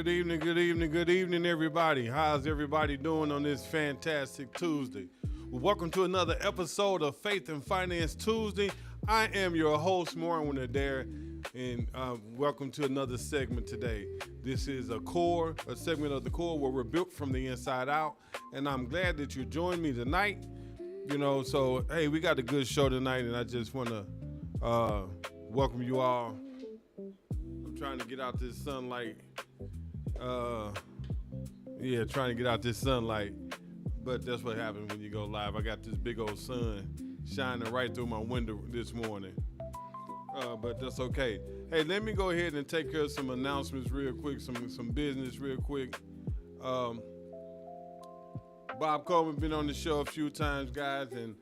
good evening, everybody. How's everybody doing on this fantastic Tuesday? Well, welcome to another episode of Faith and Finance Tuesday. I am your host, Maureen Adair, and welcome to another segment today. This is a segment of the core where we're built from the inside out, and I'm glad that you joined me tonight. So hey, we got a good show tonight, and I just want to welcome you all. I'm trying to get out this sunlight. Trying to get out this sunlight, but that's what happens when you go live. I got this big old sun shining right through my window this morning, but that's okay. Hey, let me go ahead and take care of some announcements real quick, some business real quick. Bob Coleman been on the show a few times, guys, and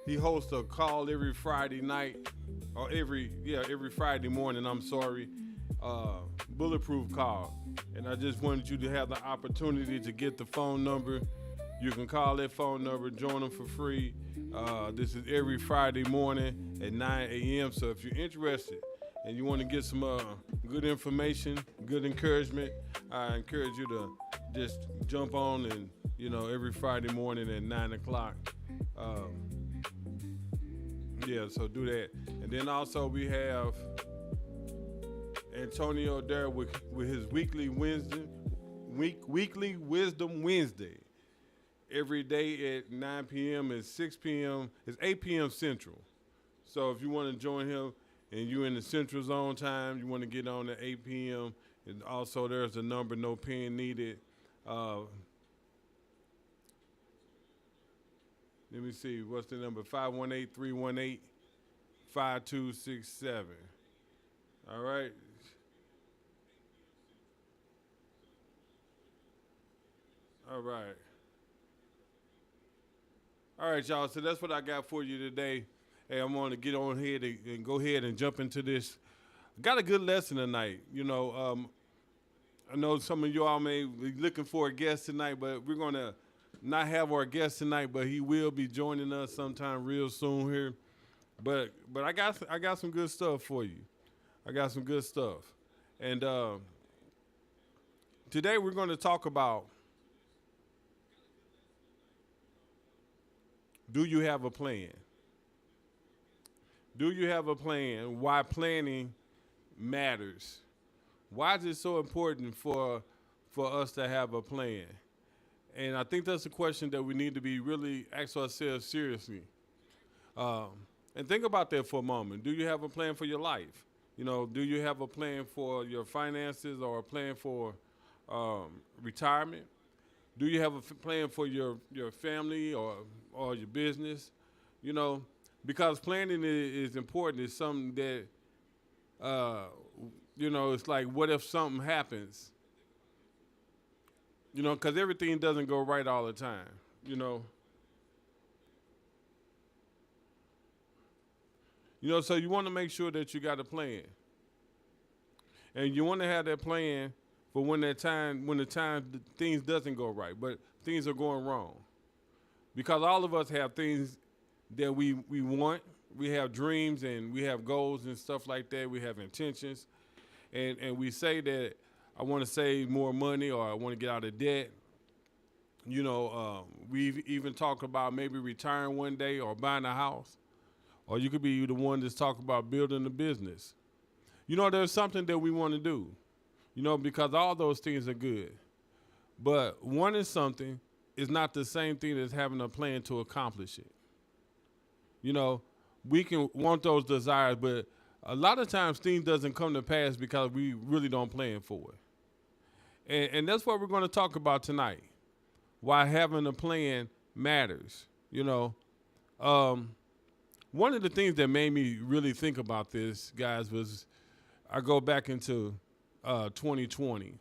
he hosts a call every Friday night, or every Friday morning, bulletproof call. And I just wanted you to have the opportunity to get the phone number. You can call that phone number, join them for free. This is every Friday morning at 9 a.m. So if you're interested and you want to get some good information, good encouragement, I encourage you to just jump on and, every Friday morning at 9 o'clock. So do that. And then also we have Antonio there with his weekly Wisdom Wednesday. Every day at 9 p.m. and 6 p.m. It's 8 p.m. Central. So if you want to join him and you're in the Central Zone time, you want to get on at 8 p.m. And also there's a number, no pen needed. Let me see, what's the number? 518-318-5267. All right. All right, y'all. So that's what I got for you today. Hey, I'm going to get on here and go ahead and jump into this. I got a good lesson tonight. I know some of you all may be looking for a guest tonight, but we're going to not have our guest tonight, but he will be joining us sometime real soon here. But I got some good stuff for you. I got some good stuff. And today we're going to talk about, do you have a plan? Do you have a plan? Why planning matters? Why is it so important for us to have a plan? And I think that's a question that we need to be really ask ourselves seriously. And think about that for a moment. Do you have a plan for your life? Do you have a plan for your finances or a plan for retirement? Do you have a plan for your family or your business? Because planning is important. It's something that, it's like, what if something happens? Because everything doesn't go right all the time, So you want to make sure that you got a plan. And you want to have that plan for when things doesn't go right, but things are going wrong. Because all of us have things that we want. We have dreams and we have goals and stuff like that. We have intentions. And we say that I want to save more money or I want to get out of debt. We've even talked about maybe retiring one day or buying a house. Or you could be the one that's talking about building a business. There's something that we want to do, because all those things are good. But wanting something is not the same thing as having a plan to accomplish it. We can want those desires, but a lot of times things doesn't come to pass because we really don't plan for it. And that's what we're going to talk about tonight, why having a plan matters. One of the things that made me really think about this, guys, was I go back into 2020,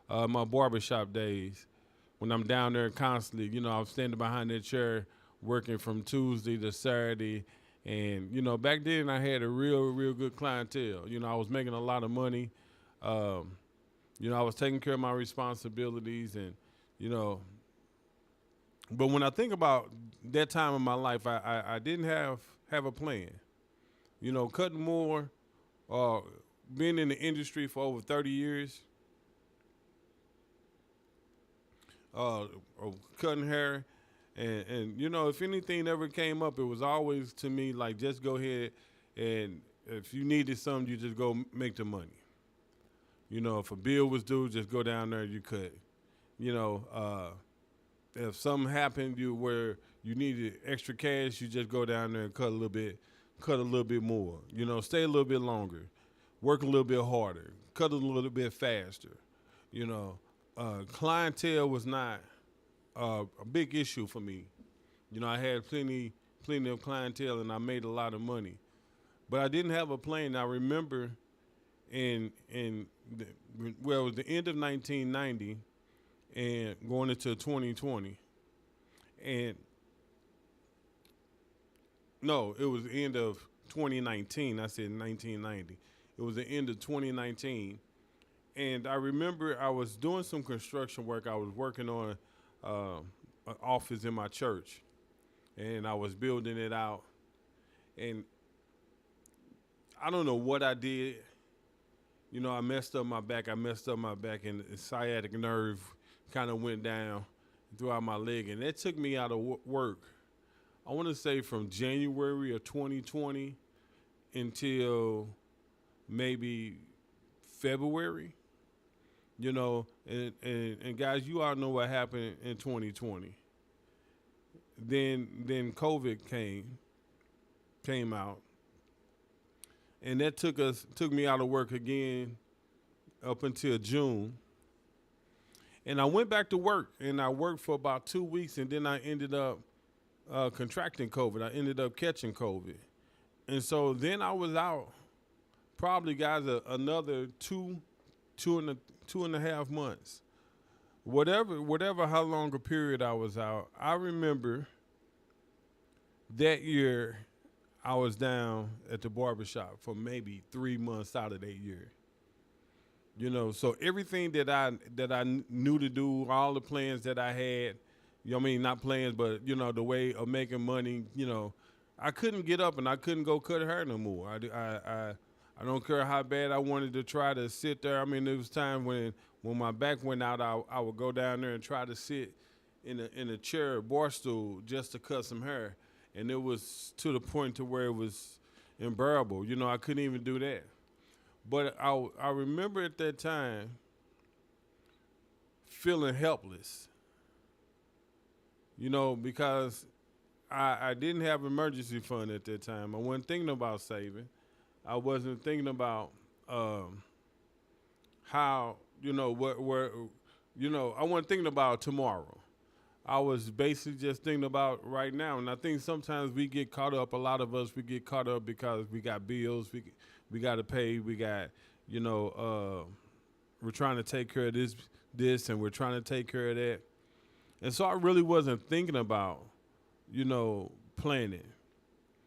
my barbershop days, when I'm down there constantly, I'm standing behind that chair working from Tuesday to Saturday. And, back then I had a real good clientele. I was making a lot of money. I was taking care of my responsibilities and, but when I think about that time in my life, I didn't have a plan. Cutting more, being in the industry for over 30 years, or cutting hair. And you know, if anything ever came up, it was always to me like just go ahead and if you needed something, you just go make the money. You know, if a bill was due, just go down there. You could. You know, if something happened you where you needed extra cash, you just go down there and cut a little bit more. You know, stay a little bit longer, work a little bit harder, cut a little bit faster. You know, clientele was not a big issue for me. You know, I had plenty of clientele, and I made a lot of money. But I didn't have a plan. I remember well, it was the end of 1990 and going into 2020, and no, it was the end of 2019. I said 1990. It was the end of 2019, and I remember I was doing some construction work. I was working on an office in my church, and I was building it out. And I don't know what I did. You know, I messed up my back. And the sciatic nerve kind of went down throughout my leg, and that took me out of work. I want to say from January of 2020 until maybe February. You know, and guys, you all know what happened in 2020. Then COVID came out, and that took me out of work again up until June. And I went back to work, and I worked for about 2 weeks, and then I ended up contracting COVID. I ended up catching COVID, and so then I was out probably, guys, another two and a half months. Whatever how long a period I was out. I remember that year I was down at the barbershop for maybe 3 months out of that year. You know, so everything that I knew to do, all the plans that I had, you know what I mean, not plans, but, you know, the way of making money, you know, I couldn't get up and I couldn't go cut hair no more. I don't care how bad I wanted to try to sit there. I mean, there was times when my back went out, I would go down there and try to sit in a chair, bar stool, just to cut some hair. And it was to the point to where it was unbearable. You know, I couldn't even do that. But I remember at that time feeling helpless, you know, because I didn't have emergency fund at that time. I wasn't thinking about saving. I wasn't thinking about how, you know, where, you know, I wasn't thinking about tomorrow. I was basically just thinking about right now. And I think sometimes we get caught up, a lot of us, we get caught up because we got bills, we got to pay, we got, you know, we're trying to take care of this, and we're trying to take care of that. And so I really wasn't thinking about, you know, planning.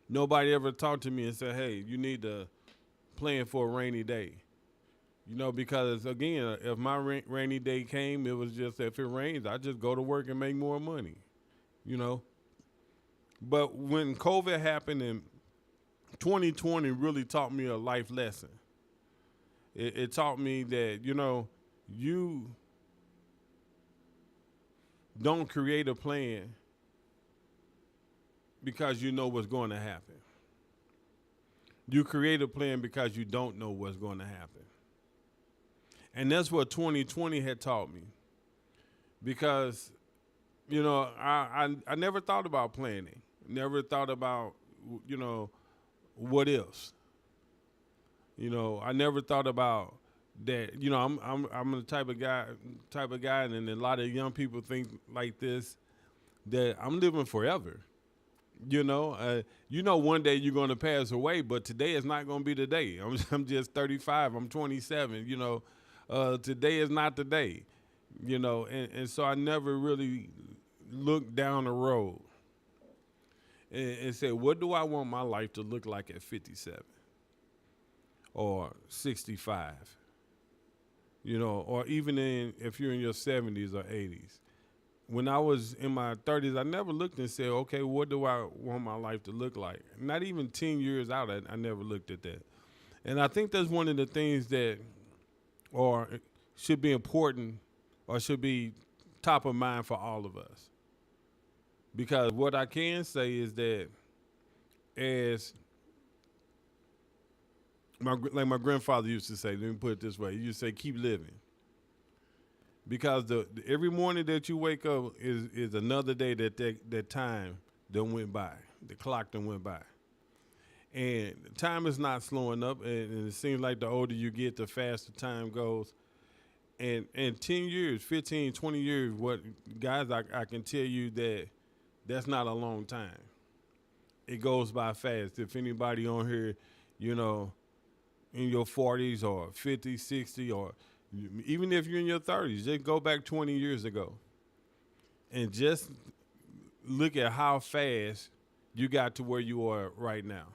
Nobody ever talked to me and said, hey, you need to plan for a rainy day. You know, because, again, if my rainy day came, it was just if it rains, I just go to work and make more money, you know. But when COVID happened in 2020 really taught me a life lesson. It taught me that, you know, you don't create a plan because you know what's going to happen. You create a plan because you don't know what's going to happen. And that's what 2020 had taught me. Because, you know, I never thought about planning. Never thought about, you know, what else. You know, I never thought about that. You know, I'm the type of guy, and a lot of young people think like this, that I'm living forever. You know, one day you're going to pass away, but today is not going to be the day. I'm just 35. I'm 27. You know, today is not the day. You know, and so I never really looked down the road and said, what do I want my life to look like at 57 or 65? You know, or even if you're in your 70s or 80s. When I was in my 30s, I never looked and said, okay, what do I want my life to look like? Not even 10 years out, I never looked at that. And I think that's one of the things that should be important or should be top of mind for all of us. Because what I can say is that as like my grandfather used to say, let me put it this way, he used to say, keep living. Because every morning that you wake up is another day that time done went by. The clock done went by. And time is not slowing up, and it seems like the older you get, the faster time goes. And 10 years, 15, 20 years, guys, I can tell you that's not a long time. It goes by fast. If anybody on here, in your 40s or 50, 60, or even if you're in your 30s, just go back 20 years ago and just look at how fast you got to where you are right now.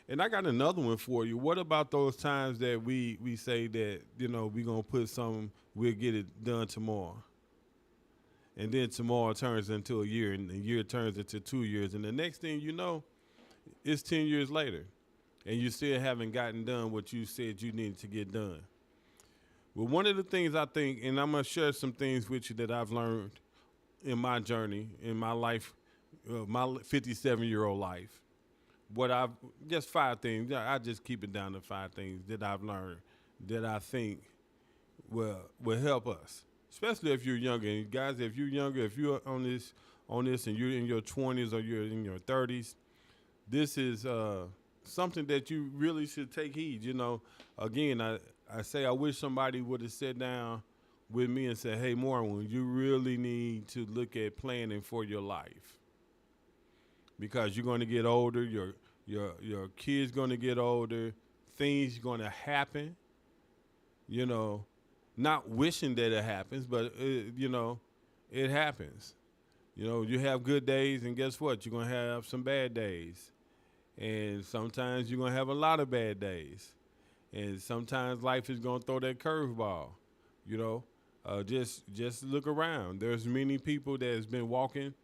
And I got another one for you. What about those times that we say that, we're going to put we'll get it done tomorrow. And then tomorrow turns into a year, and the year turns into 2 years. And the next thing you know, it's 10 years later, and you still haven't gotten done what you said you needed to get done. Well, one of the things I think, and I'm going to share some things with you that I've learned in my journey, in my life, my 57-year-old life. Just 5 things. I just keep it down to 5 things that I've learned that I think will help us, especially if you're younger. And guys, if you're younger, if you're on this and you're in your 20s or you're in your 30s, this is something that you really should take heed. Again, I say I wish somebody would have sat down with me and said, hey, Marwin, you really need to look at planning for your life. Because you're going to get older, your kids going to get older, things going to happen, not wishing that it happens, but, it happens. You have good days, and guess what? You're going to have some bad days. And sometimes you're going to have a lot of bad days. And sometimes life is going to throw that curveball, Just look around. There's many people that has been walking.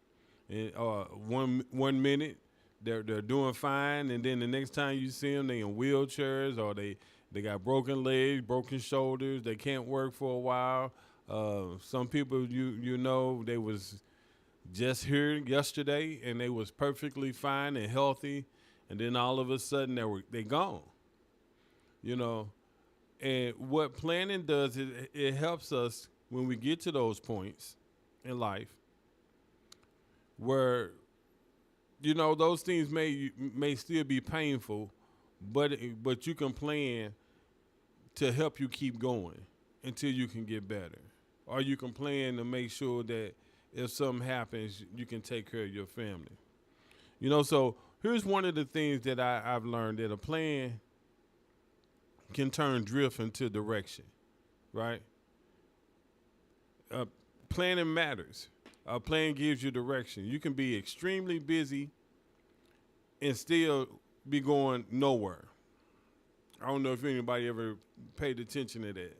And 1 minute they're doing fine, and then the next time you see them, they in wheelchairs, or they got broken legs, broken shoulders. They can't work for a while. Some people they was just here yesterday and they was perfectly fine and healthy, and then all of a sudden they gone. And what planning does is it helps us when we get to those points in life where, those things may still be painful, but you can plan to help you keep going until you can get better. Or you can plan to make sure that if something happens, you can take care of your family. So here's one of the things that I've learned, that a plan can turn drift into direction, right? Planning matters. A plan gives you direction. You can be extremely busy and still be going nowhere. I don't know if anybody ever paid attention to that.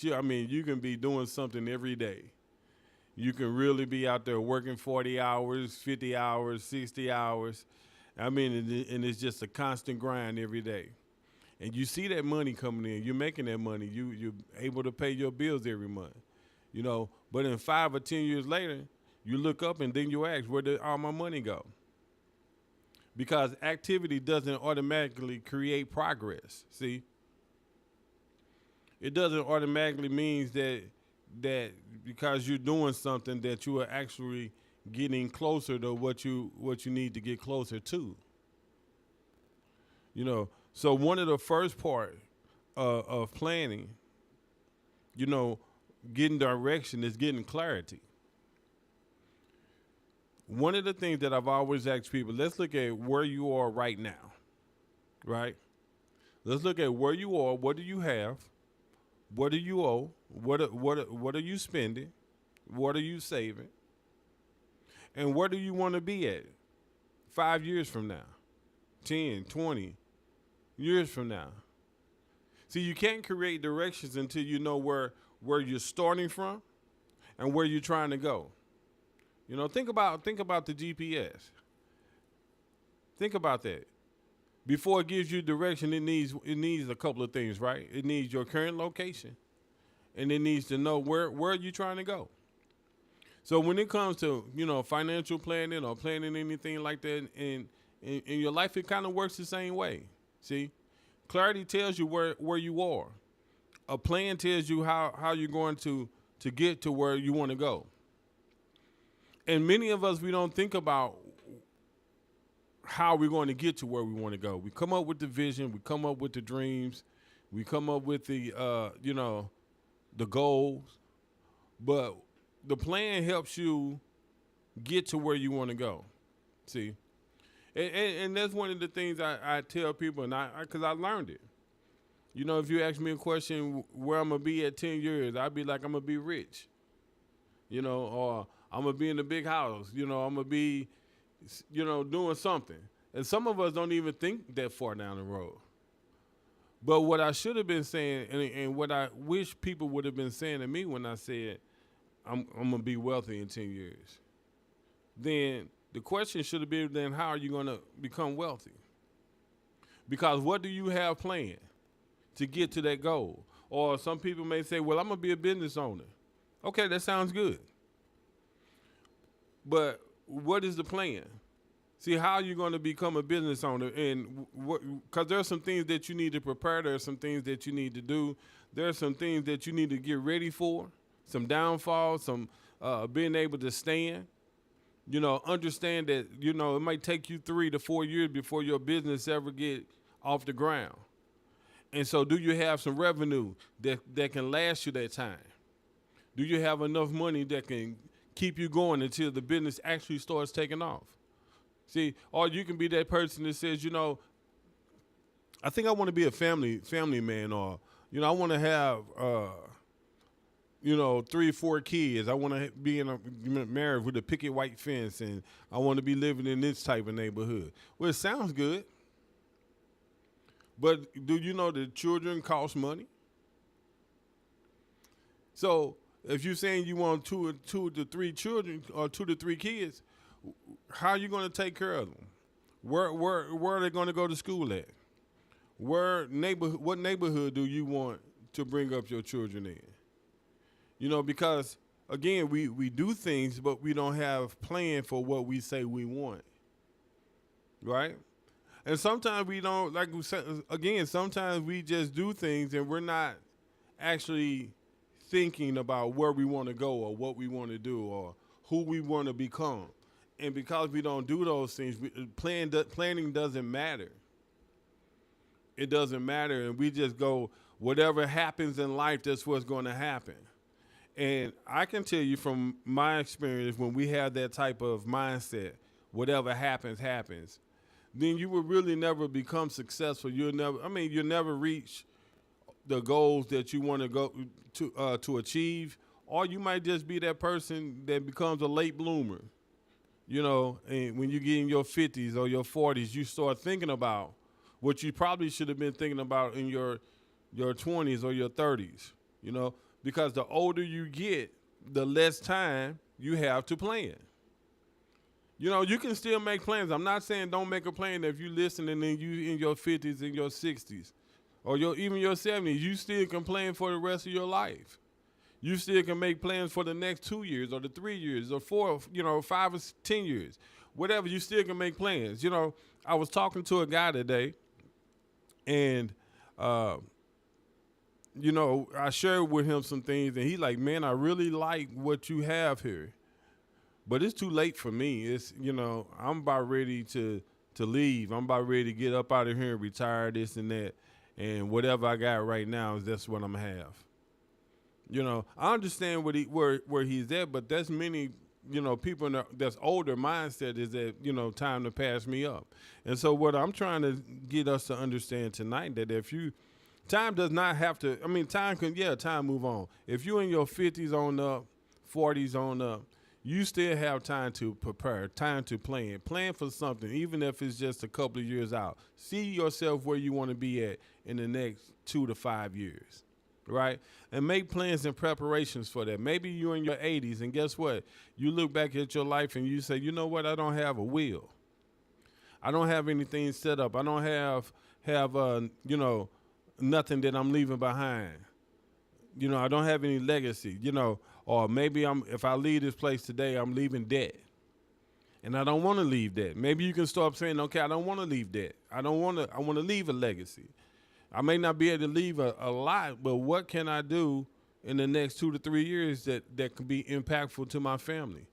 You can be doing something every day. You can really be out there working 40 hours, 50 hours, 60 hours. And it's just a constant grind every day. And you see that money coming in. You're making that money. You're able to pay your bills every month. But in 5 or 10 years later, you look up and then you ask, where did all my money go? Because activity doesn't automatically create progress. See, it doesn't automatically means that because you're doing something that you are actually getting closer to what you need to get closer to. So one of the first part of planning, getting direction is getting clarity. One of the things that I've always asked people, let's look at where you are right now, right? Let's look at where you are. What do you have? What do you owe? What are you spending? What are you saving? And where do you want to be at 5 years from now, 10, 20 years from now? See, you can't create directions until you know where you're starting from and where you're trying to go. Think about the GPS. Think about that. Before it gives you direction, it needs a couple of things, right? It needs your current location, and it needs to know where are you trying to go. So when it comes to, financial planning or planning anything like that in your life, it kind of works the same way. See, clarity tells you where you are. A plan tells you how you're going to get to where you want to go. And many of us, we don't think about how we're going to get to where we want to go. We come up with the vision, we come up with the dreams, we come up with the the goals, but the plan helps you get to where you want to go. See, and that's one of the things I tell people, and because I learned it. If you ask me a question where I'm gonna be at 10 years, I'd be like, I'm gonna be rich, or I'm gonna be in a big house, I'm gonna be, doing something. And some of us don't even think that far down the road. But what I should have been saying, and what I wish people would have been saying to me when I said, I'm going to be wealthy in 10 years. Then the question should have been, then how are you going to become wealthy? Because what do you have planned to get to that goal? Or some people may say, well, I'm going to be a business owner. Okay, that sounds good. But what is the plan? See, how are you going to become a business owner? And because there are some things that you need to prepare. There are some things that you need to do. There are some things that you need to get ready for. Some downfalls, some being able to stand. Understand that, it might take you 3 to 4 years before your business ever get off the ground. And so do you have some revenue that can last you that time? Do you have enough money that can keep you going until the business actually starts taking off? See, or you can be that person that says, I think I want to be a family man, or, I want to have, 3 or 4 kids. I want to be married with a picket white fence, and I want to be living in this type of neighborhood. Well, it sounds good. But do you know that children cost money? So if you're saying you want two to three children or 2 to 3 kids, how are you going to take care of them? Where are they going to go to school at? What neighborhood do you want to bring up your children in? Because again, we do things, but we don't have plan for what we say we want, right? And sometimes we don't, like we said, again, sometimes we just do things and we're not actually thinking about where we want to go or what we want to do or who we want to become. And because we don't do those things, planning doesn't matter. It doesn't matter, and we just go, whatever happens in life, that's what's going to happen. And I can tell you from my experience, when we have that type of mindset, whatever happens, happens, then you will really never become successful. You'll never reach the goals that you want to go to achieve, or you might just be that person that becomes a late bloomer. And when you get in your 50s or your 40s, you start thinking about what you probably should have been thinking about in your 20s or your 30s, because the older you get, the less time you have to plan. You can still make plans. I'm not saying don't make a plan if you listen and then you in your 50s and your 60s or even your 70s, you still can plan for the rest of your life. You still can make plans for the next 2 years or the 3 years or 4, 5 or 10 years. Whatever, you still can make plans. I was talking to a guy today, and, I shared with him some things, and he's like, man, I really like what you have here. But it's too late for me. It's, I'm about ready to leave. I'm about ready to get up out of here and retire, this and that. And whatever I got right now, that's what I'm going to have. I understand where he's at, but that's many, people that's older mindset is that, time to pass me up. And so what I'm trying to get us to understand tonight, that time does not have to, time move on. If you're in your 50s on up, 40s on up, you still have time to prepare, time to plan for something, even if it's just a couple of years out. See yourself where you want to be at in the next 2 to 5 years. Right? And make plans and preparations for that. Maybe you're in your 80s, and guess what? You look back at your life and you say, you know what? I don't have a will. I don't have anything set up. I don't have nothing that I'm leaving behind. I don't have any legacy, Or maybe if I leave this place today, I'm leaving debt. And I don't want to leave that. Maybe you can start saying, okay, I don't want to leave that. I want to leave a legacy. I may not be able to leave a lot, but what can I do in the next 2 to 3 years that can be impactful to my family?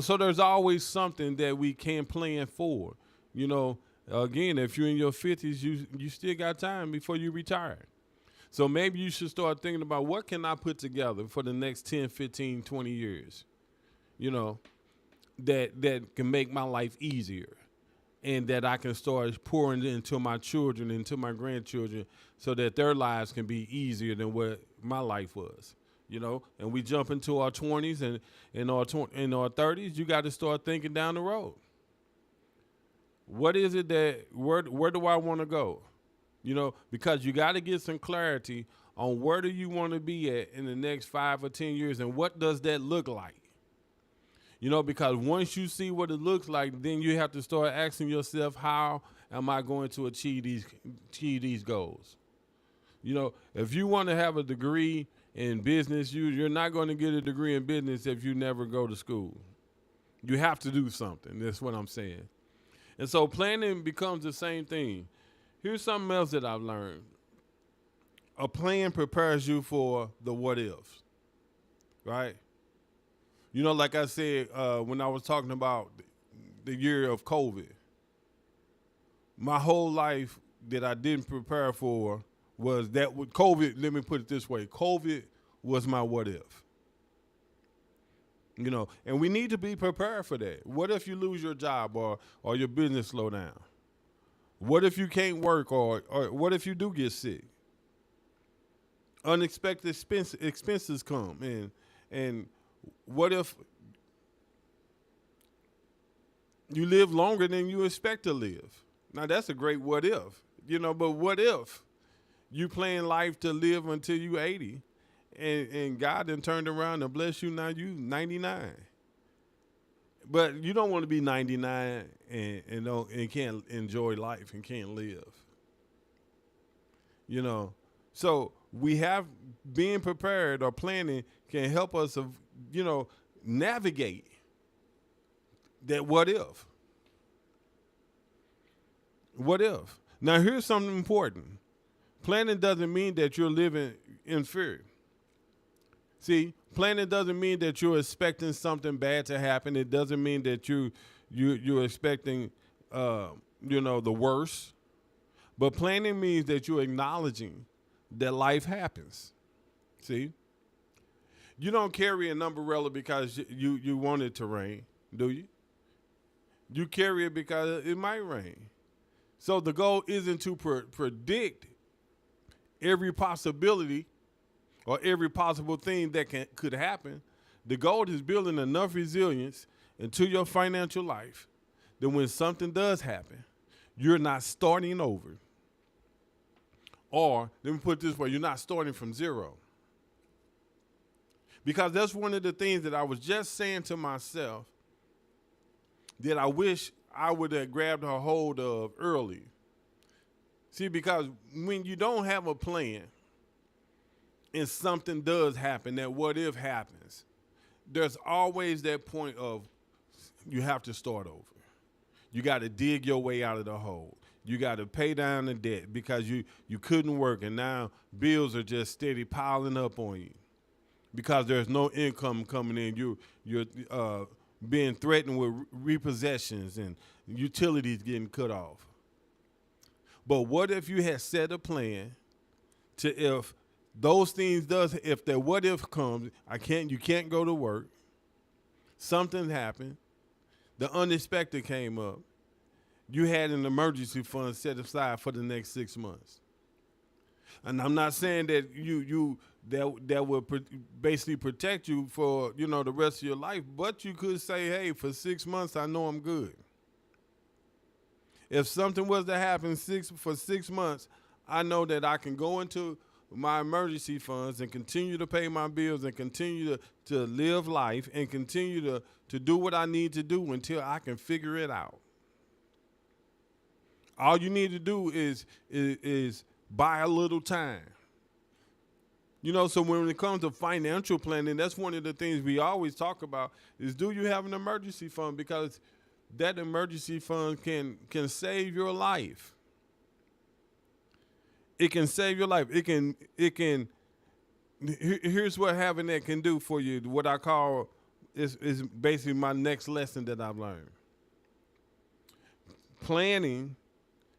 So there's always something that we can plan for. Again, if you're in your 50s, you still got time before you retire. So maybe you should start thinking about what can I put together for the next 10, 15, 20 years, that can make my life easier, and that I can start pouring into my children, into my grandchildren, so that their lives can be easier than what my life was. And we jump into our 20s and in our 30s, you got to start thinking down the road. What is it where do I want to go? Because you got to get some clarity on where do you want to be at in the next 5 or 10 years, and what does that look like? Because once you see what it looks like, then you have to start asking yourself, how am I going to achieve these goals? If you want to have a degree in business, you're not going to get a degree in business if you never go to school. You have to do something. That's what I'm saying. And so planning becomes the same thing. Here's something else that I've learned. A plan prepares you for the what ifs, right? Like I said, when I was talking about the year of COVID, my whole life that I didn't prepare for was that with COVID, let me put it this way, COVID was my what if. And we need to be prepared for that. What if you lose your job or your business slow down? What if you can't work or what if you do get sick? Unexpected expenses come and what if you live longer than you expect to live? Now that's a great what if, but what if you plan life to live until you 80 and God then turned around and bless you, now you 99. But you don't want to be 99 and can't enjoy life and can't live. So we have being prepared or planning can help us navigate that what if. What if? Now here's something important. Planning doesn't mean that you're living in fear. See, planning doesn't mean that you're expecting something bad to happen. It doesn't mean that you're expecting the worst. But planning means that you're acknowledging that life happens. See? You don't carry an umbrella because you want it to rain, do you? You carry it because it might rain. So the goal isn't to predict every possibility or every possible thing that could happen. The goal is building enough resilience into your financial life that when something does happen, you're not starting over. Or, let me put it this way, you're not starting from zero. Because that's one of the things that I was just saying to myself that I wish I would have grabbed a hold of early. See, because when you don't have a plan and something does happen, that what if happens, there's always that point of you have to start over. You got to dig your way out of the hole. You got to pay down the debt because you couldn't work, and now bills are just steady piling up on you because there's no income coming in. You're being threatened with repossessions and utilities getting cut off. But what if you had set a plan to, if those things if the what if comes, you can't go to work, something happened, the unexpected came up, you had an emergency fund set aside for the next 6 months. And I'm not saying that that will basically protect you for the rest of your life, but you could say, hey, for 6 months I know I'm good. If something was to happen for 6 months, I know that I can go into my emergency funds and continue to pay my bills and continue to live life and continue to do what I need to do until I can figure it out. All you need to do is buy a little time. So when it comes to financial planning, that's one of the things we always talk about is, do you have an emergency fund? Because that emergency fund can save your life. It can save your life. It can here's what having that can do for you. What I call is basically my next lesson that I've learned. Planning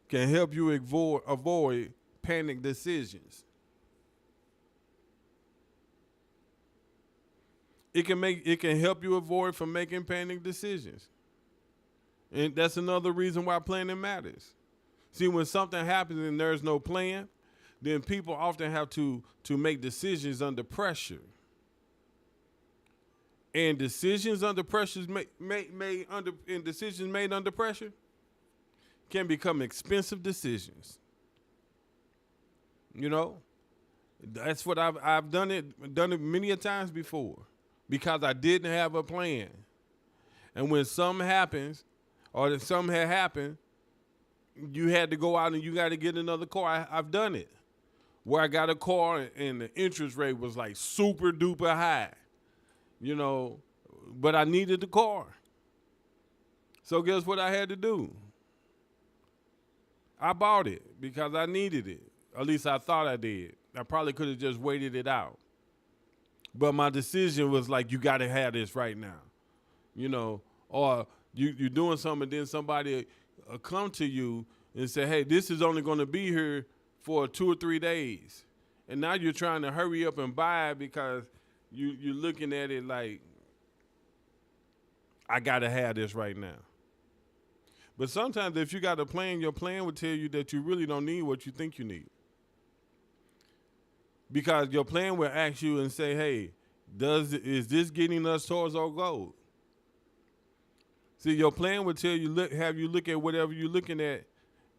can help you avoid panic decisions. It can help you avoid from making panic decisions. And that's another reason why planning matters. See, when something happens and there's no plan, then people often have to make decisions under pressure. And decisions under pressure decisions made under pressure can become expensive decisions. That's what I've done it many a times before, because I didn't have a plan. And when something happens, or that something had happened, you had to go out and you got to get another car. I've done it, where I got a car and the interest rate was like super duper high, but I needed the car. So guess what I had to do? I bought it because I needed it. At least I thought I did. I probably could have just waited it out. But my decision was like, you got to have this right now, or you're doing something and then somebody come to you and say, hey, this is only going to be here for 2 or 3 days. And now you're trying to hurry up and buy it because you're looking at it like, I got to have this right now. But sometimes if you got a plan, your plan would tell you that you really don't need what you think you need. Because your plan will ask you and say, hey, is this getting us towards our goal? See, your plan would tell you, have you look at whatever you're looking at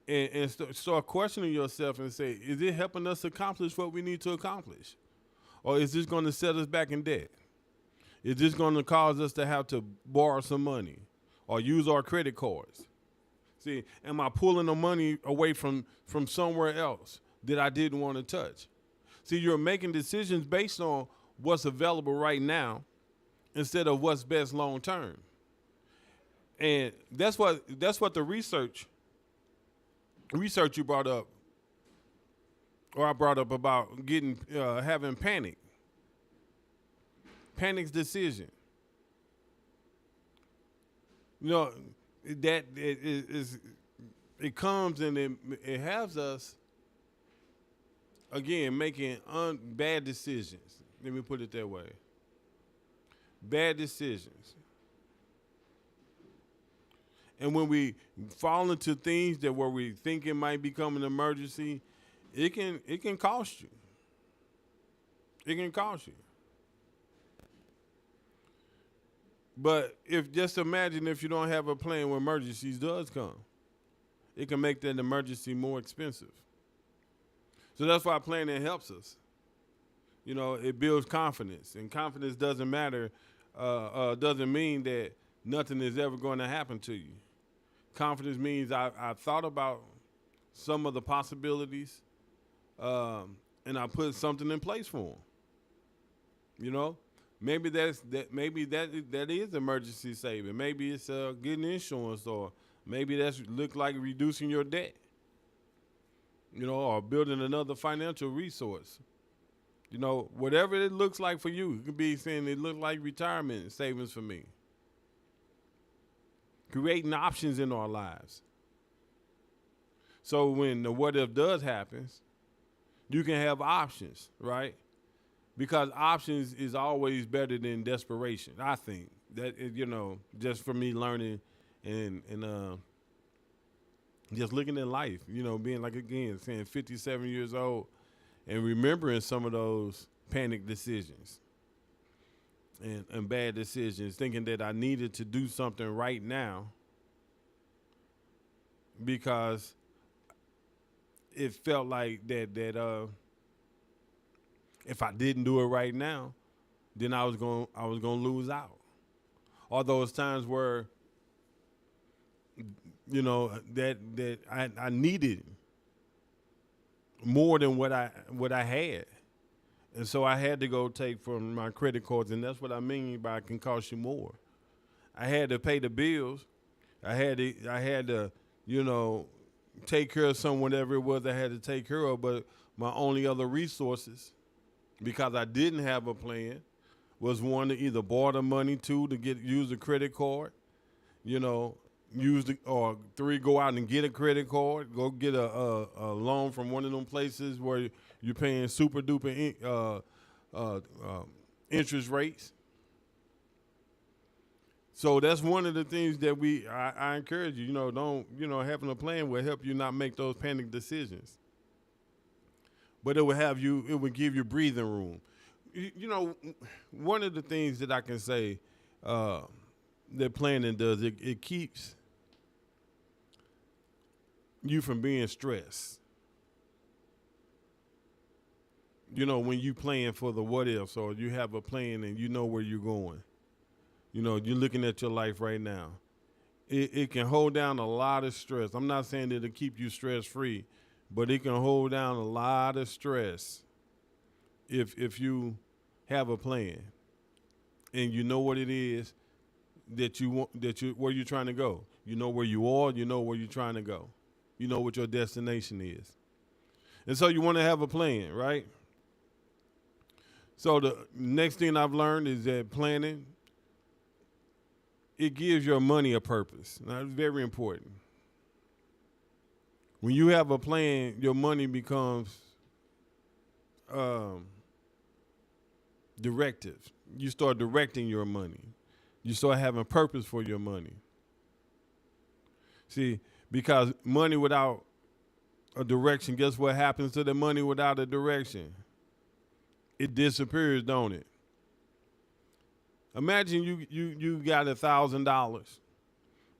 and start questioning yourself and say, is it helping us accomplish what we need to accomplish? Or is this going to set us back in debt? Is this going to cause us to have to borrow some money or use our credit cards? See, am I pulling the money away from somewhere else that I didn't want to touch? See, you're making decisions based on what's available right now instead of what's best long term. And that's what the research you brought up, or I brought up about having panic's decision. That it comes and it has us again making bad decisions. Let me put it that way. Bad decisions. And when we fall into things that where we think it might become an emergency, it can cost you. It can cost you. But just imagine if you don't have a plan when emergencies does come. It can make that emergency more expensive. So that's why planning helps us. It builds confidence, and confidence doesn't mean that nothing is ever going to happen to you. Confidence means I thought about some of the possibilities, and I put something in place for them. Maybe that is emergency saving. Maybe it's getting insurance, or maybe that's look like reducing your debt. Or building another financial resource. Whatever it looks like for you. It could be saying it looks like retirement savings for me. Creating options in our lives. So when the what if does happens, you can have options, right? Because options is always better than desperation. I think that just for me learning and just looking at life, being like, again, saying 57 years old and remembering some of those panic decisions and bad decisions, thinking that I needed to do something right now because it felt like that if I didn't do it right now, then I was going to lose out. All those times where that I needed more than what I had, And so I had to go take from my credit cards, and that's what I mean by it can cost you more. I had to pay the bills. I had to, you know, take care of whatever it was I had to take care of. But my only other resources, because I didn't have a plan, was one to either borrow the money, two to use a credit card, you know, or three, go out and get a credit card, go get a loan from one of them places where you're paying super duper interest rates. So that's one of the things that I encourage you. Having a plan will help you not make those panic decisions. But it would give you breathing room. One of the things that I can say that planning does, it keeps you from being stressed. When you plan for the what ifs, or you have a plan and you know where you're going. You're looking at your life right now. It can hold down a lot of stress. I'm not saying that it'll keep you stress free, but it can hold down a lot of stress if you have a plan and you know what it is that you want, where you're trying to go. You know where you are, you know where you're trying to go. You know what your destination is. And so you want to have a plan, right? So the next thing I've learned is that planning, it gives your money a purpose. Now, it's very important. When you have a plan, your money becomes directive. You start directing your money. You start having purpose for your money. See, because money without a direction, guess what happens to the money without a direction? It disappears, don't it? Imagine you got $1,000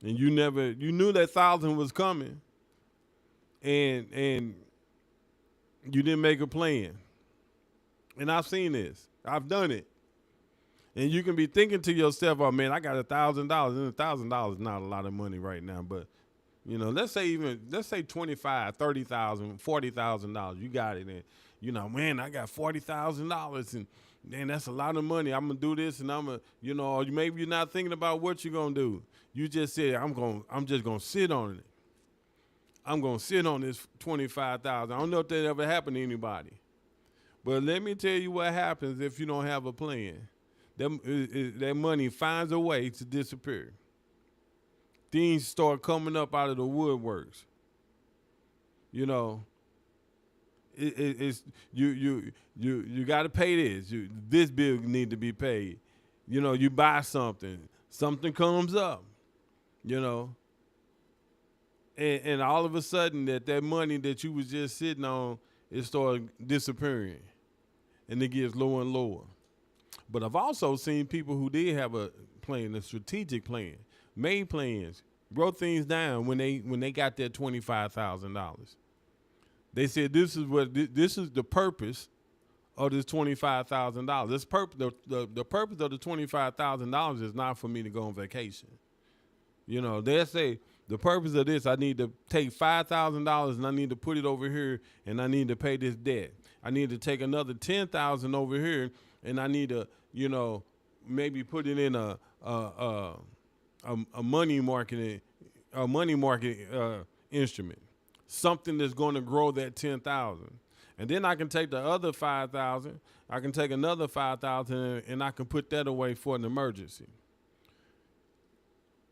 and you knew that 1,000 was coming and you didn't make a plan. And I've seen this. I've done it. And you can be thinking to yourself, oh man, I got $1,000. And $1,000 is not a lot of money right now, but let's say $25,000, $30,000, $40,000. You got it. And man, I got $40,000 and man, that's a lot of money. I'm gonna do this, and or maybe you're not thinking about what you're gonna do. You just said, I'm just gonna sit on it. I'm gonna sit on this $25,000. I don't know if that ever happened to anybody, but let me tell you what happens if you don't have a plan. That money finds a way to disappear. Things start coming up out of the woodworks. It's you got to pay this. This bill need to be paid. You buy something comes up. And all of a sudden that money that you was just sitting on, it started disappearing, and it gets lower and lower. But I've also seen people who did have a plan, a strategic plan, made plans, wrote things down when they got that $25,000. They said this is the purpose of this $25,000. The purpose of the $25,000 is not for me to go on vacation. They say the purpose of this, I need to take $5,000 and I need to put it over here and I need to pay this debt. I need to take another $10,000 over here and I need to maybe put it in a money market instrument. Something that's going to grow that 10,000. And then I can take the other 5,000, I can take another 5,000 and I can put that away for an emergency.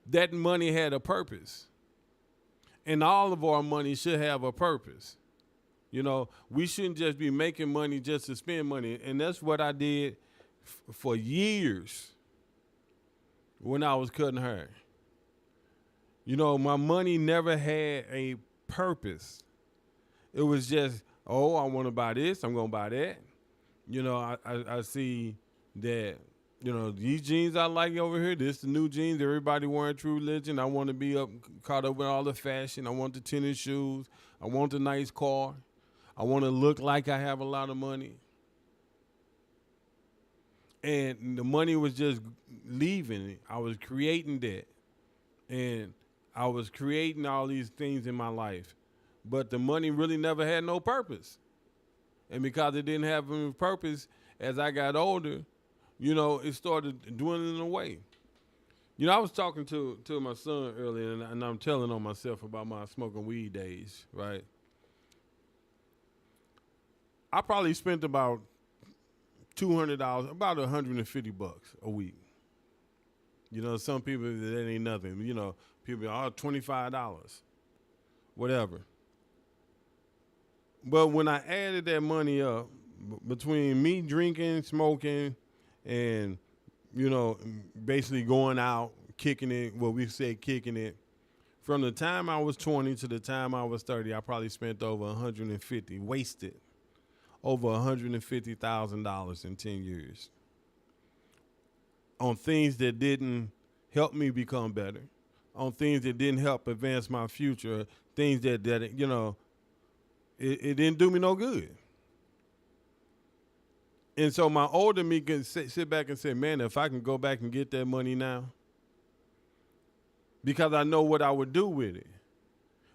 That money had a purpose. And all of our money should have a purpose. We shouldn't just be making money just to spend money. And that's what I did for years when I was cutting hair. My money never had a purpose. It was just, I want to buy this, I'm going to buy that. I see that, these jeans I like over here, this the new jeans, everybody wearing True Religion. I want to be caught up with all the fashion. I want the tennis shoes. I want the nice car. I want to look like I have a lot of money. And the money was just leaving. I was creating that. And I was creating all these things in my life. But the money really never had no purpose. And because it didn't have any purpose, as I got older, it started dwindling away. I was talking to my son earlier, and I'm telling on myself about my smoking weed days, right? I probably spent about $200, about $150 a week. Some people, that ain't nothing. People, $25, whatever. But when I added that money up, between me drinking, smoking, and, basically going out, kicking it, kicking it, from the time I was 20 to the time I was 30, I probably spent over 150, wasted over $150,000 in 10 years on things that didn't help me become better, on things that didn't help advance my future, things that it didn't do me no good. And so my older me can sit back and say, man, if I can go back and get that money now, because I know what I would do with it.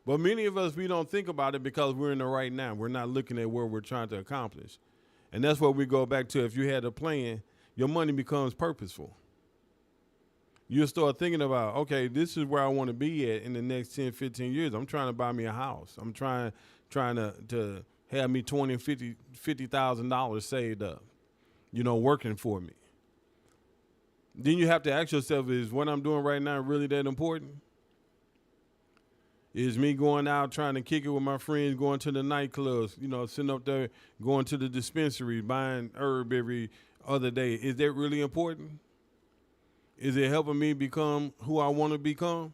But many of us, we don't think about it because we're in the right now. We're not looking at where we're trying to accomplish. And that's what we go back to. If you had a plan, your money becomes purposeful. You'll start thinking about, okay, this is where I want to be at in the next 10, 15 years. I'm trying to buy me a house. I'm trying to have me $20,000, $50,000 saved up, working for me. Then you have to ask yourself, is what I'm doing right now really that important? Is me going out trying to kick it with my friends, going to the nightclubs, sitting up there, going to the dispensary, buying herb every other day, is that really important? Is it helping me become who I want to become?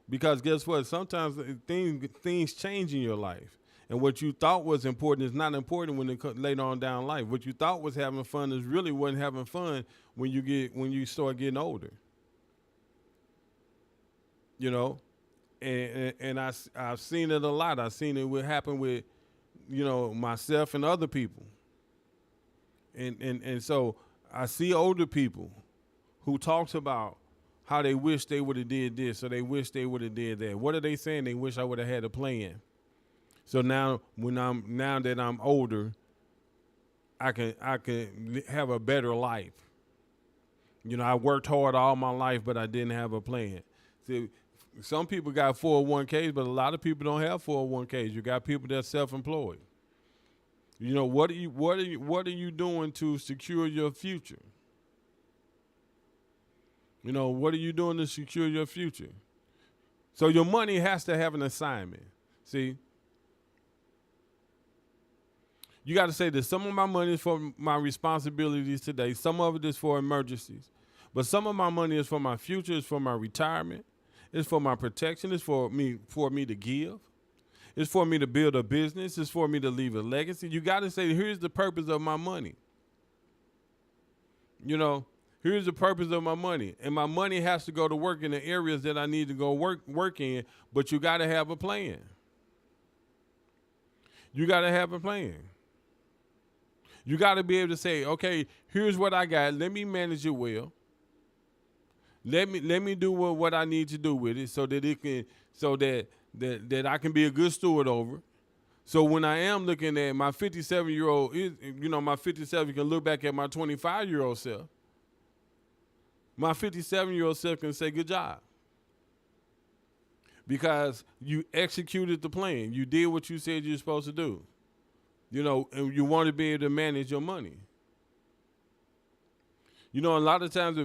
Because guess what? Sometimes things change in your life. And what you thought was important is not important when it later on down life. What you thought was having fun is really wasn't having fun when you start getting older. And I've seen it a lot. I've seen it happen with, myself and other people. And so I see older people who talks about how they wish they would have did this, or they wish they would have did that. What are they saying? They wish I would have had a plan. So now that I'm older, I can have a better life. I worked hard all my life, but I didn't have a plan. See, some people got 401ks, but a lot of people don't have 401ks. You got people that's self-employed. What are you doing to secure your future? What are you doing to secure your future? So your money has to have an assignment. See? You got to say that some of my money is for my responsibilities today. Some of it is for emergencies. But some of my money is for my future, it's for my retirement. It's for my protection. It's for me to give. It's for me to build a business. It's for me to leave a legacy. You got to say, here's the purpose of my money. Here's the purpose of my money. And my money has to go to work in the areas that I need to go work in, but you got to have a plan. You got to have a plan. You got to be able to say, okay, here's what I got. Let me manage it well. Let me do what I need to do with it so that I can be a good steward over. So when I am looking at my 57-year-old, my 57 can look back at my 25-year-old self. My 57-year-old self can say, good job. Because you executed the plan. You did what you said you were supposed to do. And you want to be able to manage your money. A lot of times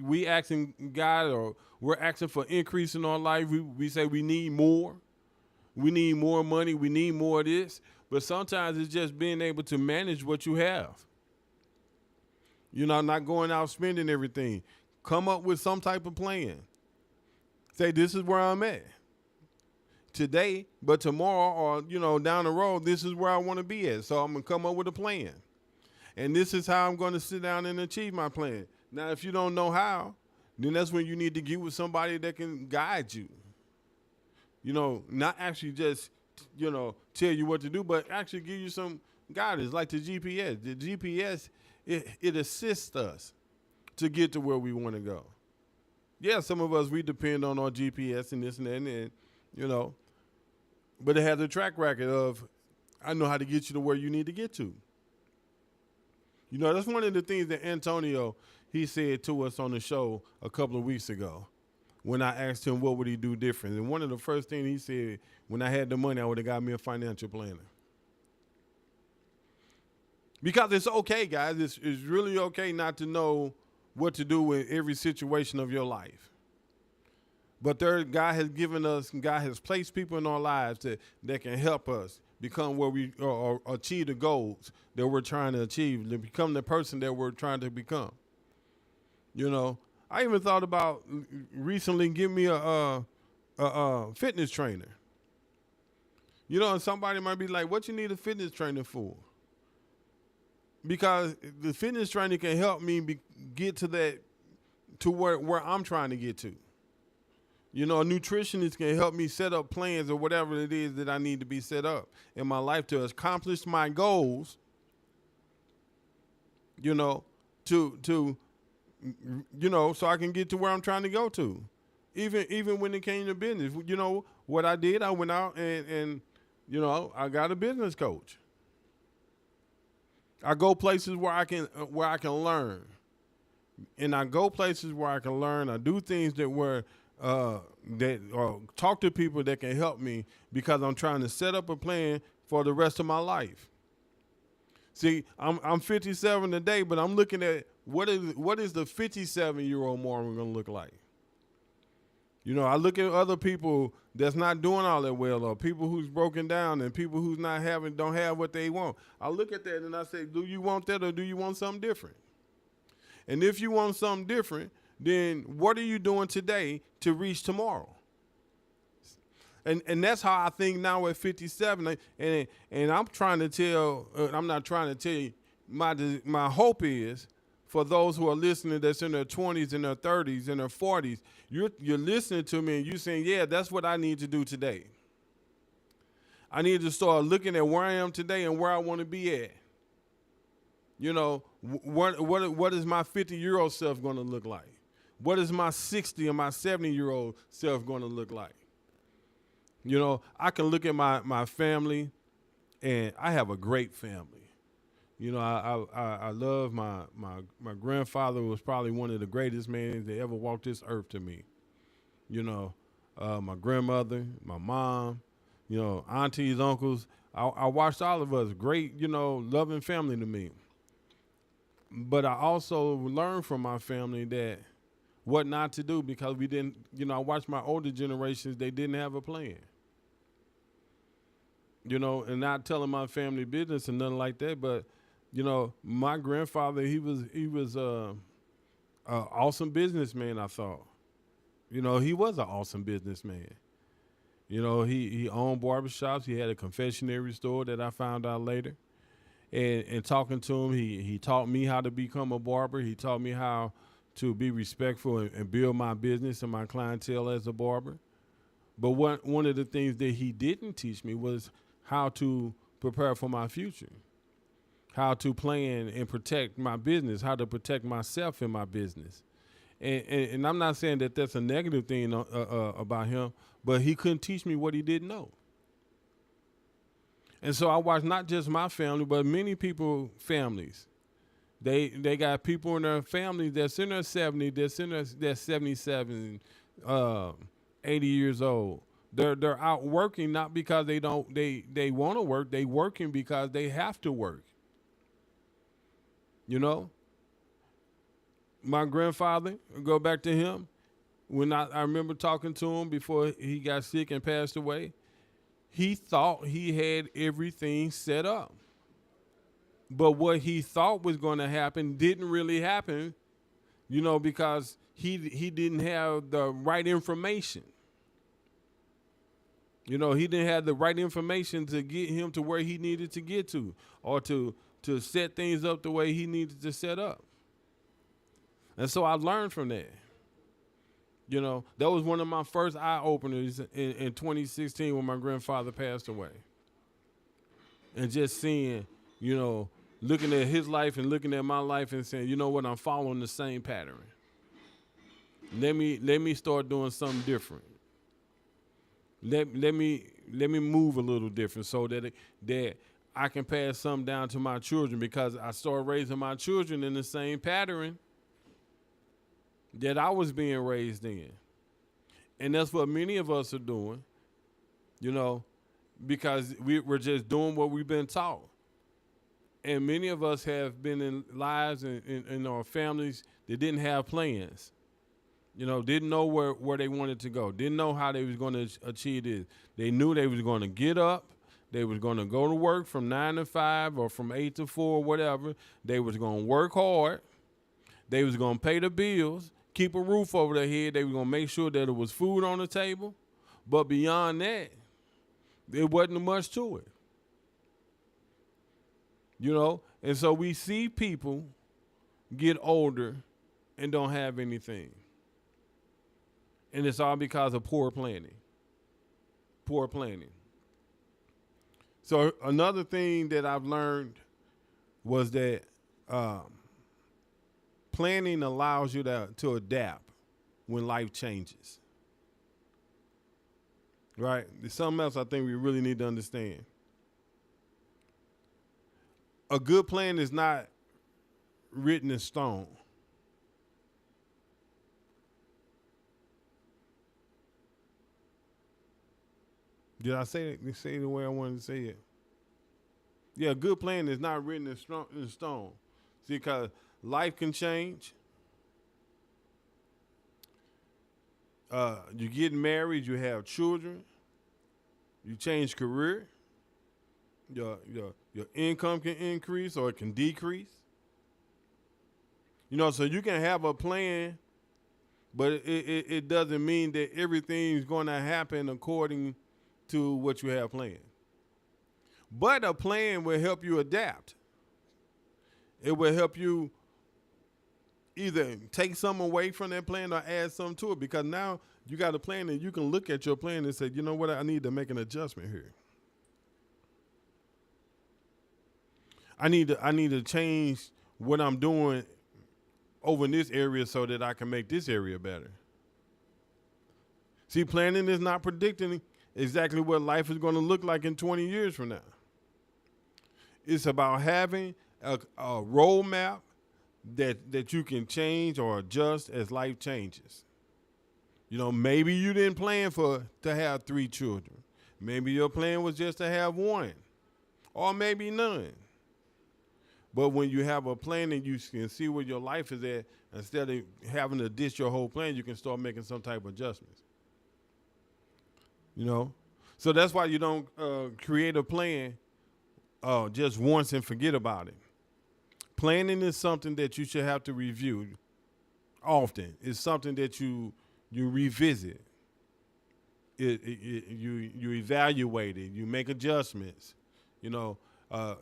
we asking God, or we're asking for increase in our life. We say we need more. We need more money. We need more of this. But sometimes it's just being able to manage what you have. Not going out spending everything. Come up with some type of plan. Say, this is where I'm at today, but tomorrow or, down the road, this is where I want to be at. So I'm going to come up with a plan. And this is how I'm going to sit down and achieve my plan. Now, if you don't know how, then that's when you need to get with somebody that can guide you. Not actually just, tell you what to do, but actually give you some guidance, like the GPS. The GPS, it assists us to get to where we want to go. Yeah, some of us, we depend on our GPS and this and that, and but it has a track record of I know how to get you to where you need to get to. You know, that's one of the things that Antonio, he said to us on the show a couple of weeks ago when I asked him what would he do different. And one of the first things he said, when I had the money, I would have got me a financial planner. Because it's okay, guys. It's really okay not to know what to do in every situation of your life. But God has placed people in our lives that can help us become where we or achieve the goals that we're trying to achieve, to become the person that we're trying to become. You know, I even thought about recently getting me a fitness trainer. You know, and somebody might be like, what you need a fitness trainer for? Because the fitness trainer can help me get to where I'm trying to get to. You know, a nutritionist can help me set up plans or whatever it is that I need to be set up in my life to accomplish my goals. You know, so I can get to where I'm trying to go to. Even when it came to business, you know, what I did, I went out and you know, I got a business coach. I go places where I can learn, and I go places where I can learn. I do things or talk to people that can help me because I'm trying to set up a plan for the rest of my life. See, I'm 57 today, but I'm looking at what is the 57-year-old Marvin going to look like. You know, I look at other people that's not doing all that well, or people who's broken down, and people who's don't have what they want. I look at that and I say, do you want that, or do you want something different? And if you want something different, then what are you doing today to reach tomorrow? And that's how I think now at 57. And I'm trying to tell, I'm not trying to tell you, my hope is for those who are listening that's in their 20s and their 30s and their 40s, you're listening to me and you're saying, yeah, that's what I need to do today. I need to start looking at where I am today and where I want to be at. You know, what is my 50-year-old self going to look like? What is my 60 or my 70-year-old self going to look like? You know, I can look at my family, and I have a great family. You know, I love my grandfather was probably one of the greatest men that ever walked this earth to me. You know, my grandmother, my mom, you know, aunties, uncles. I watched all of us, great, you know, loving family to me. But I also learned from my family that what not to do because we didn't, you know, I watched my older generations, they didn't have a plan. You know, and not telling my family business and nothing like that, but you know, my grandfather, he was an awesome businessman, I thought. You know, he was an awesome businessman. You know, he owned barbershops. He had a confectionery store that I found out later. And talking to him, he taught me how to become a barber. He taught me how to be respectful and build my business and my clientele as a barber. But one of the things that he didn't teach me was how to prepare for my future. How to plan and protect my business, how to protect myself in my business. And I'm not saying that that's a negative thing about him, but he couldn't teach me what he didn't know. And so I watched not just my family, but many people's families. They got people in their family that's in their 70s, that's in their 77, 80 years old. They're out working not because they want to work, they working because they have to work. You know, my grandfather, go back to him, when I remember talking to him before he got sick and passed away, he thought he had everything set up. But what he thought was going to happen didn't really happen, you know, because he didn't have the right information. You know, he didn't have the right information to get him to where he needed to get to, or to set things up the way he needed to set up. And so I learned from that. You know, that was one of my first eye-openers in 2016 when my grandfather passed away. And just seeing, you know, looking at his life and looking at my life and saying, you know what, I'm following the same pattern. Let me start doing something different. Let me move a little different so that I can pass something down to my children because I started raising my children in the same pattern that I was being raised in. And that's what many of us are doing, you know, because we're just doing what we've been taught. And many of us have been in lives and in our families that didn't have plans. You know, didn't know where they wanted to go. Didn't know how they was going to achieve this. They knew they was going to get up. They was going to go to work from 9 to 5 or from 8 to 4, whatever. They was going to work hard. They was going to pay the bills, keep a roof over their head. They was going to make sure that there was food on the table. But beyond that, there wasn't much to it. You know? And so we see people get older and don't have anything. And it's all because of poor planning. Poor planning. So another thing that I've learned was that planning allows you to adapt when life changes. Right? There's something else I think we really need to understand. A good plan is not written in stone. Did I say it the way I wanted to say it? Yeah, a good plan is not written in stone. See, because life can change. You get married, you have children, you change career, your income can increase or it can decrease. You know, so you can have a plan, but it doesn't mean that everything's going to happen according to what you have planned. But a plan will help you adapt. It will help you either take something away from that plan or add something to it, because now you got a plan and you can look at your plan and say, you know what, I need to make an adjustment here. I need to change what I'm doing over in this area so that I can make this area better. See, planning is not predicting exactly what life is going to look like in 20 years from now. It's about having a roadmap that you can change or adjust as life changes. You know, maybe you didn't plan to have 3 children. Maybe your plan was just to have 1, or maybe none. But when you have a plan and you can see where your life is at, instead of having to ditch your whole plan, you can start making some type of adjustments. You know? So that's why you don't create a plan just once and forget about it. Planning is something that you should have to review often. It's something that you revisit. You evaluate it. You make adjustments. You know,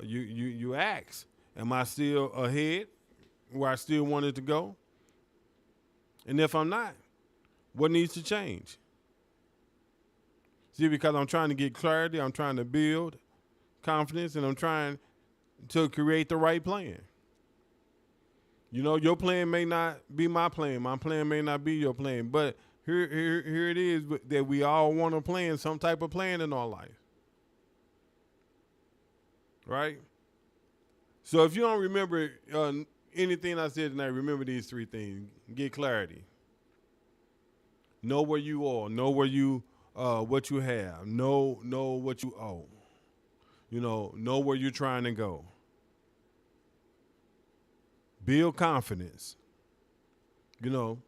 you ask, am I still ahead where I still wanted to go? And if I'm not, what needs to change? See, because I'm trying to get clarity, I'm trying to build confidence, and I'm trying to create the right plan. You know, your plan may not be my plan. My plan may not be your plan. But here it is that we all want to plan some type of plan in our life. Right? So if you don't remember anything I said tonight, remember these 3 things. Get clarity. Know where you are. Know where you what you have. Know what you owe. You know where you're trying to go. Build confidence. You know,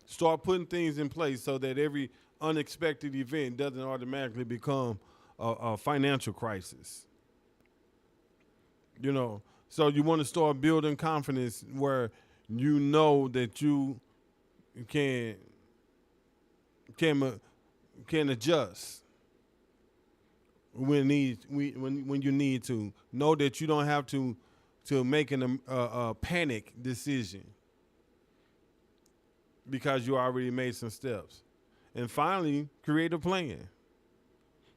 start putting things in place so that every unexpected event doesn't automatically become a financial crisis. You know, so you want to start building confidence where you know that you can adjust when you need to. Know that you don't have to make a panic decision because you already made some steps. And finally, create a plan.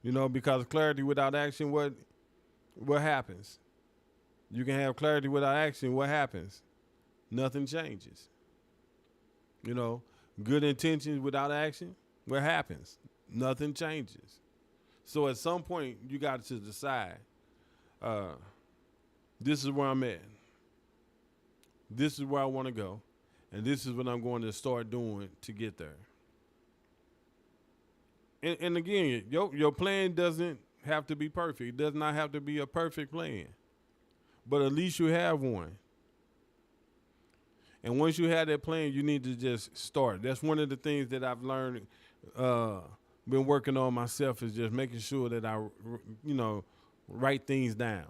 You know, because clarity without action, what happens? You can have clarity without action. What happens? Nothing changes. You know, good intentions without action. What happens? Nothing changes. So at some point, you got to decide, uh, this is where I'm at. This is where I want to go. And this is what I'm going to start doing to get there. And again, your plan doesn't have to be perfect. It does not have to be a perfect plan. But at least you have one. And once you have that plan, you need to just start. That's one of the things that I've learned, been working on myself, is just making sure that I, write things down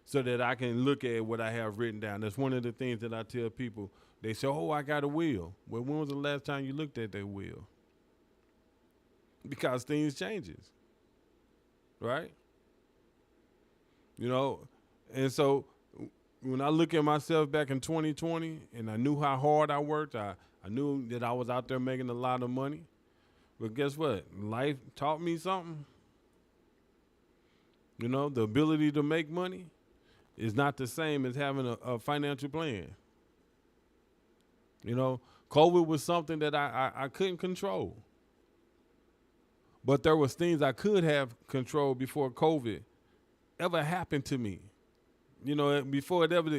so that I can look at what I have written down. That's one of the things that I tell people. They say, oh, I got a will. Well, when was the last time you looked at that will? Because things changes, right? And so when I look at myself back in 2020 and I knew how hard I worked, I knew that I was out there making a lot of money. But guess what? Life taught me something. The ability to make money is not the same as having a financial plan. COVID was something that I couldn't control. But there was things I could have controlled before COVID ever happened to me. Before it ever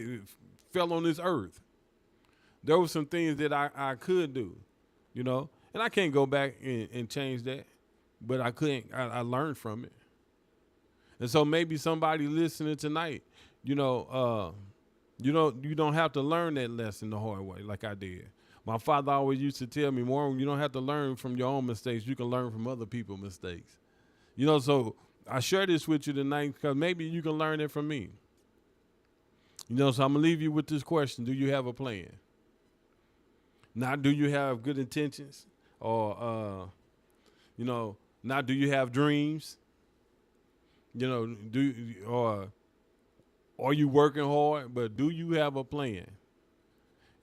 fell on this earth. There were some things that I could do, and I can't go back and change that, but I couldn't. I learned from it. And so maybe somebody listening tonight, you don't have to learn that lesson the hard way like I did. My father always used to tell me, Warren, you don't have to learn from your own mistakes. You can learn from other people's mistakes. So I share this with you tonight because maybe you can learn it from me. So I'm going to leave you with this question. Do you have a plan? Not do you have good intentions? Or, not do you have dreams? Or are you working hard? But do you have a plan?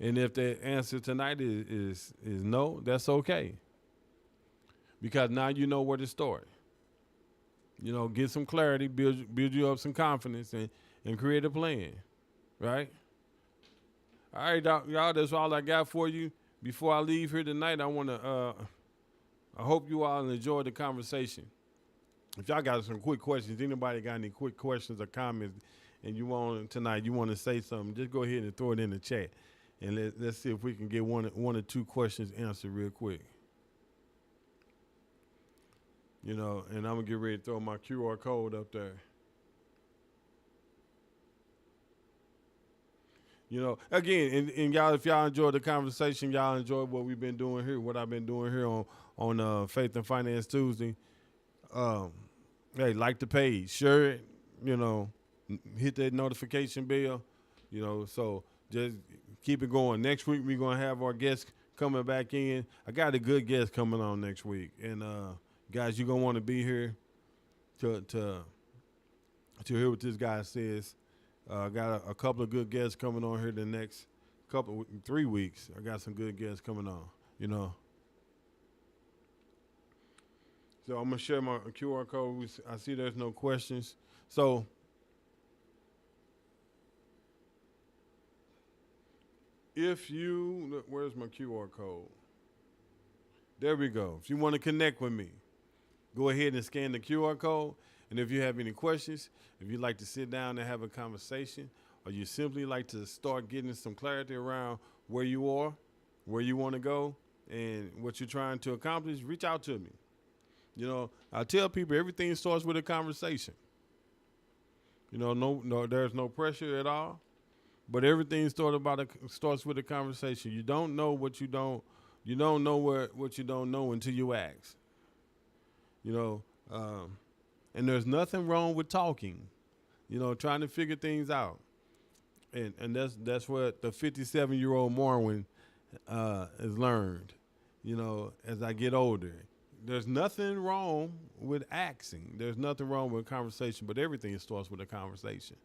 And if the answer tonight is no, that's okay. Because now you know where to start. Get some clarity, build you up some confidence, and create a plan. Right? All right, y'all, that's all I got for you. Before I leave here tonight, I hope you all enjoyed the conversation. If y'all got some quick questions, anybody got any quick questions or comments, and you want to say something, just go ahead and throw it in the chat. And let's see if we can get one or two questions answered real quick. And I'm going to get ready to throw my QR code up there. Again, and y'all, if y'all enjoyed the conversation, y'all enjoyed what we've been doing here, what I've been doing here on Faith and Finance Tuesday. Hey, like the page, share it, hit that notification bell, so just keep it going. Next week, we're going to have our guests coming back in. I got a good guest coming on next week. And, guys, you're going to want to be here to hear what this guy says. I got a couple of good guests coming on here the next 3 weeks. I got some good guests coming on, So I'm going to share my QR code. I see there's no questions. So where's my QR code? There we go. If you want to connect with me, go ahead and scan the QR code. And if you have any questions, if you'd like to sit down and have a conversation, or you simply like to start getting some clarity around where you are, where you want to go, and what you're trying to accomplish, reach out to me. I tell people everything starts with a conversation. No, there's no pressure at all. But everything starts with a conversation. You don't know what you don't know what you don't know until you ask. And there's nothing wrong with talking, trying to figure things out. And that's what the 57-year-old Marwin has learned, as I get older. There's nothing wrong with asking. There's nothing wrong with conversation, but everything starts with a conversation.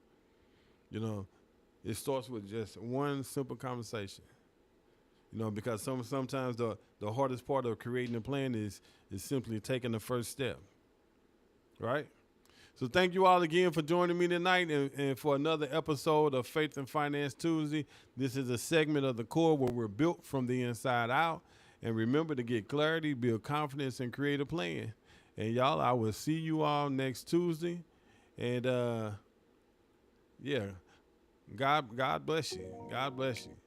It starts with just one simple conversation. Because sometimes the hardest part of creating a plan is simply taking the first step. Right? So thank you all again for joining me tonight and for another episode of Faith and Finance Tuesday. This is a segment of the core where we're built from the inside out. And remember to get clarity, build confidence, and create a plan. And y'all, I will see you all next Tuesday. And yeah, God bless you. God bless you.